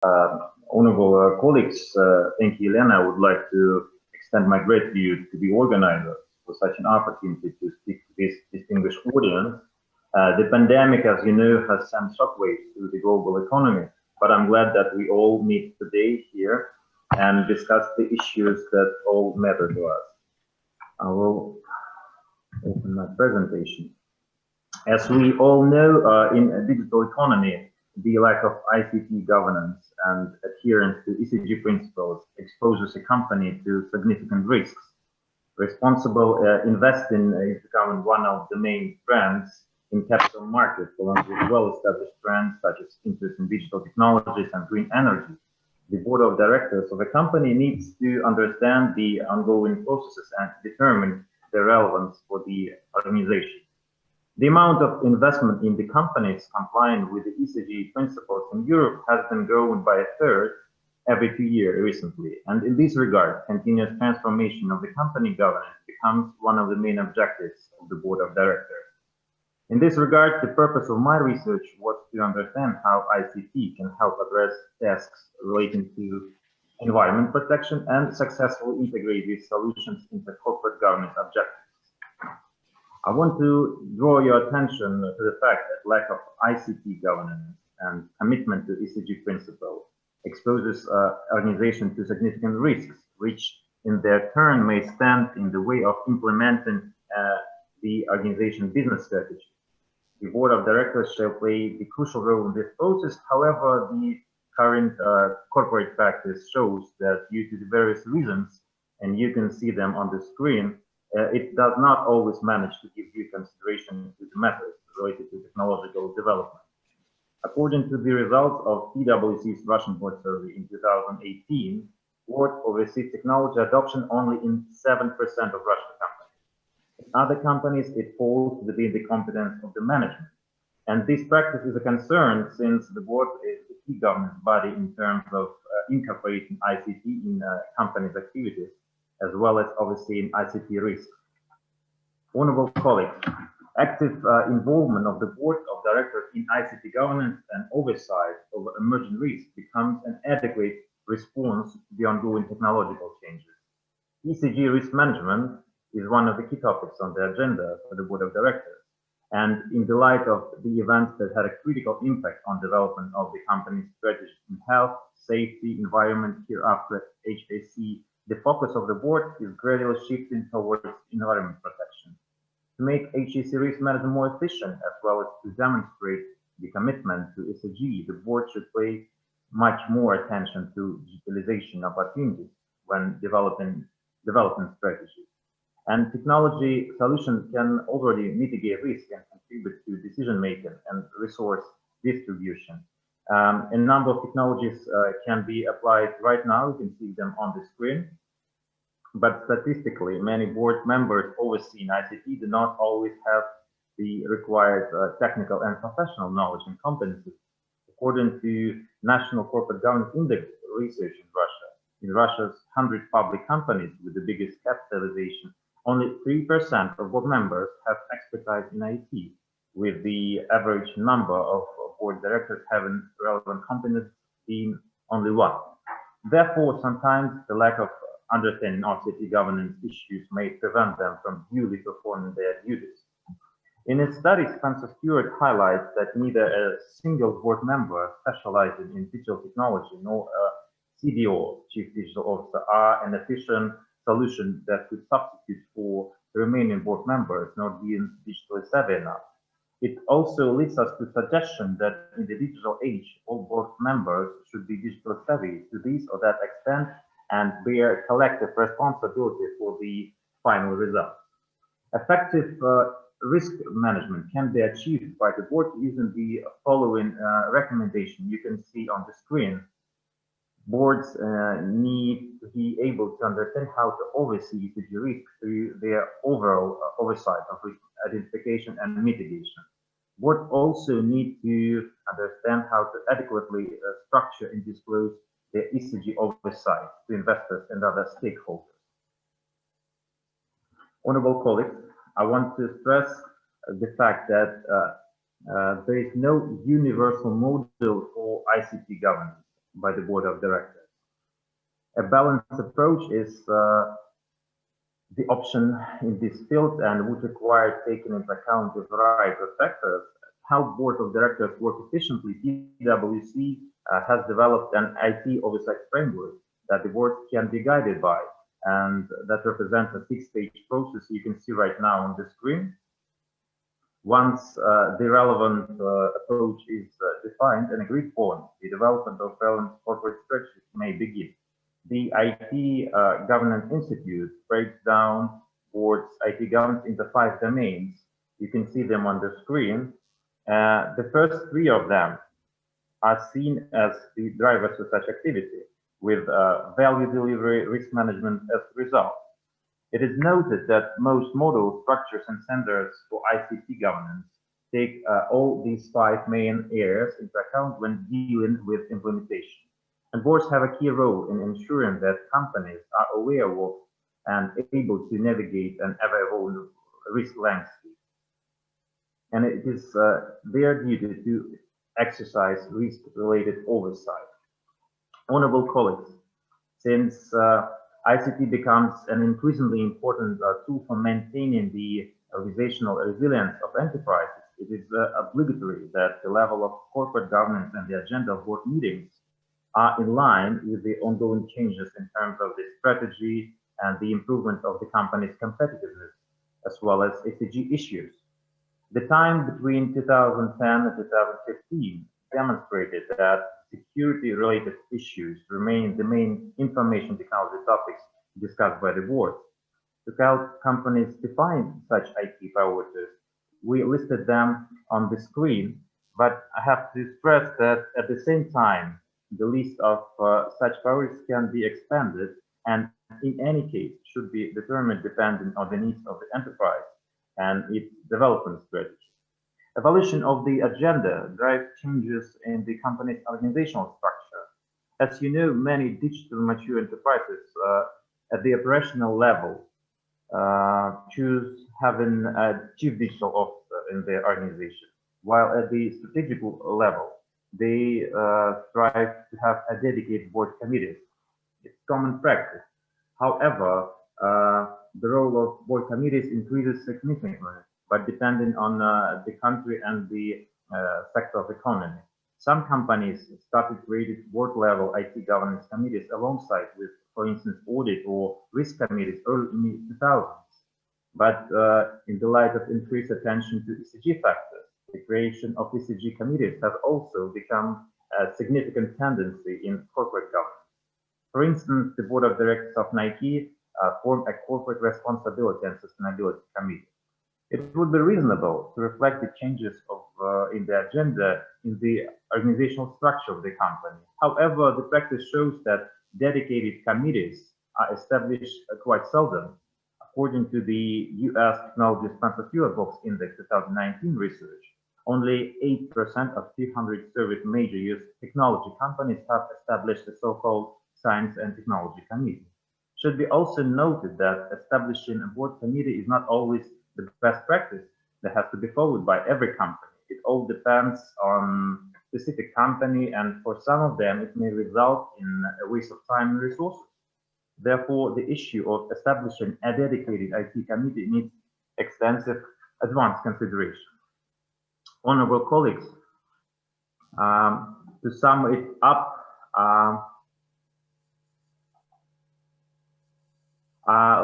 Honorable colleagues, thank you, Elena. I would like to extend my gratitude to the organizers for such an opportunity to speak to this distinguished audience. The pandemic, as you know, has sent shockwaves through the global economy, but I'm glad that we all meet today here and discuss the issues that all matter to us. I will open my presentation. As we all know, in a digital economy, the lack of ICT governance and adherence to ESG principles exposes a company to significant risks. Responsible investing is becoming one of the main trends in capital markets, along with well-established trends such as interest in digital technologies and green energy. The board of directors of a company needs to understand the ongoing processes and determine their relevance for the organization. The amount of investment in the companies complying with the ESG principles in Europe has been growing by a third every 2 years recently, and in this regard, continuous transformation of the company governance becomes one of the main objectives of the board of directors. In this regard, the purpose of my research was to understand how ICT can help address tasks relating to environment protection and successfully integrate these solutions into corporate governance objectives. I want to draw your attention to the fact that lack of ICT governance and commitment to ESG principles exposes organization to significant risks, which in their turn may stand in the way of implementing the organization business strategy. The board of directors shall play the crucial role in this process. However, the current corporate practice shows that due to the various reasons, and you can see them on the screen, it does not always manage to give due consideration to the methods related to technological development. According to the results of PwC's Russian board survey in 2018, board oversees technology adoption only in 7% of Russian companies. In other companies, it falls within the competence of the management. And this practice is a concern since the board is the key governance body in terms of incorporating ICT in companies' activities, as well as overseeing ICT risk. Honorable colleagues, active involvement of the board of directors in ICT governance and oversight of emerging risks becomes an adequate response to the ongoing technological changes. ESG risk management is one of the key topics on the agenda for the board of directors. And in the light of the events that had a critical impact on development of the company's strategy in health, safety, environment, hereafter HSE, the focus of the board is gradually shifting towards environment protection. To make HSE risk management more efficient, as well as to demonstrate the commitment to ESG, the board should pay much more attention to digitalization opportunities when developing strategies. And technology solutions can already mitigate risk and contribute to decision-making and resource distribution. A number of technologies can be applied right now. You can see them on the screen. But statistically, many board members overseeing ICT do not always have the required technical and professional knowledge and competencies. According to National Corporate Governance Index research in Russia's 100 public companies with the biggest capitalization, only 3% of board members have expertise in IT, with the average number of board directors having relevant competence being only 1. Therefore, sometimes the lack of understanding of city governance issues may prevent them from duly performing their duties. In its study, Spencer Stewart highlights that neither a single board member specializing in digital technology nor a CDO, Chief Digital Officer, are an efficient solution that could substitute for the remaining board members not being digitally savvy enough. It also leads us to suggestion that in the digital age, all board members should be digital savvy to this or that extent and bear collective responsibility for the final result. Effective risk management can be achieved by the board using the following recommendation you can see on the screen. Boards need to be able to understand how to oversee ESG risk through their overall oversight of risk identification and mitigation. Boards also need to understand how to adequately structure and disclose their ESG oversight to investors and other stakeholders. Honorable colleagues, I want to stress the fact that there is no universal model for ICT governance. by the board of directors. A balanced approach is the option in this field and would require taking into account a variety of factors. How board of directors work efficiently, PwC has developed an IT oversight framework that the board can be guided by, and that represents a 6-stage process you can see right now on the screen. Once the relevant approach is defined and agreed upon, the development of relevant corporate strategies may begin. The IT Governance Institute breaks down board's IT governance into 5 domains. You can see them on the screen. The first 3 of them are seen as the drivers for such activity, with value delivery, risk management as the result. It is noted that most models, structures, and standards for ICT governance take all these 5 main areas into account when dealing with implementation. And boards have a key role in ensuring that companies are aware of and able to navigate an ever-evolving risk landscape. And it is their duty to exercise risk-related oversight. Honorable colleagues, since ICT becomes an increasingly important tool for maintaining the organizational resilience of enterprises, it is obligatory that the level of corporate governance and the agenda of board meetings are in line with the ongoing changes in terms of the strategy and the improvement of the company's competitiveness, as well as ESG issues. The time between 2010 and 2015 demonstrated that security-related issues remain the main information technology topics discussed by the board. To help companies define such IT priorities, we listed them on the screen, but I have to stress that at the same time, the list of such priorities can be expanded and in any case should be determined depending on the needs of the enterprise and its development strategy. Evolution of the agenda drives changes in the company's organizational structure. As you know, many digital mature enterprises at the operational level choose having a chief digital officer in their organization, while at the strategic level, they strive to have a dedicated board committee. It's common practice. However, the role of board committees increases significantly, but depending on the country and the sector of economy. Some companies started creating board-level IT governance committees alongside with, for instance, audit or risk committees early in the 2000s. But in the light of increased attention to ESG factors, the creation of ESG committees has also become a significant tendency in corporate governance. For instance, the board of directors of Nike formed a corporate responsibility and sustainability committee. It would be reasonable to reflect the changes in the agenda in the organizational structure of the company. However, the practice shows that dedicated committees are established quite seldom. According to the US Technology Transfer Fuel Box Index 2019 research, only 8% of 200 surveyed major US technology companies have established a so-called Science and Technology Committee. It should be also noted that establishing a board committee is not always the best practice that has to be followed by every company. It all depends on specific company, and for some of them, it may result in a waste of time and resources. Therefore, the issue of establishing a dedicated IT committee needs extensive advanced consideration. Honorable colleagues, to sum it up,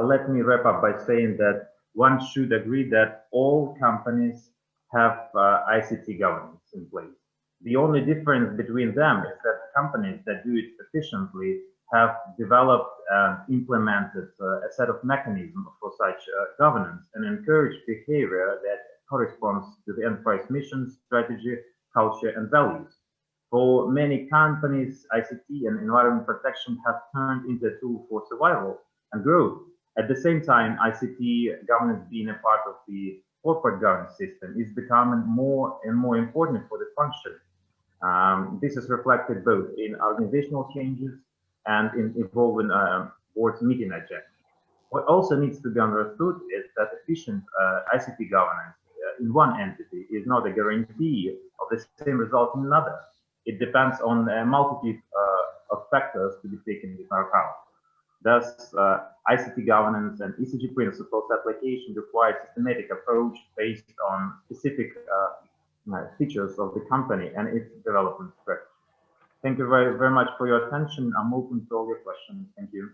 let me wrap up by saying that one should agree that all companies have ICT governance in place. The only difference between them is that companies that do it efficiently have developed and implemented a set of mechanisms for such governance and encourage behavior that corresponds to the enterprise mission, strategy, culture, and values. For many companies, ICT and environment protection have turned into a tool for survival and growth. At the same time, ICT governance being a part of the corporate governance system is becoming more and more important for the function. This is reflected both in organizational changes and in evolving board's meeting agenda. What also needs to be understood is that efficient ICT governance in one entity is not a guarantee of the same result in another. It depends on a multitude of factors to be taken into account. Thus, ICT governance and ECG principles application require a systematic approach based on specific features of the company and its development strategy. Thank you very much for your attention. I'm open to all your questions. Thank you.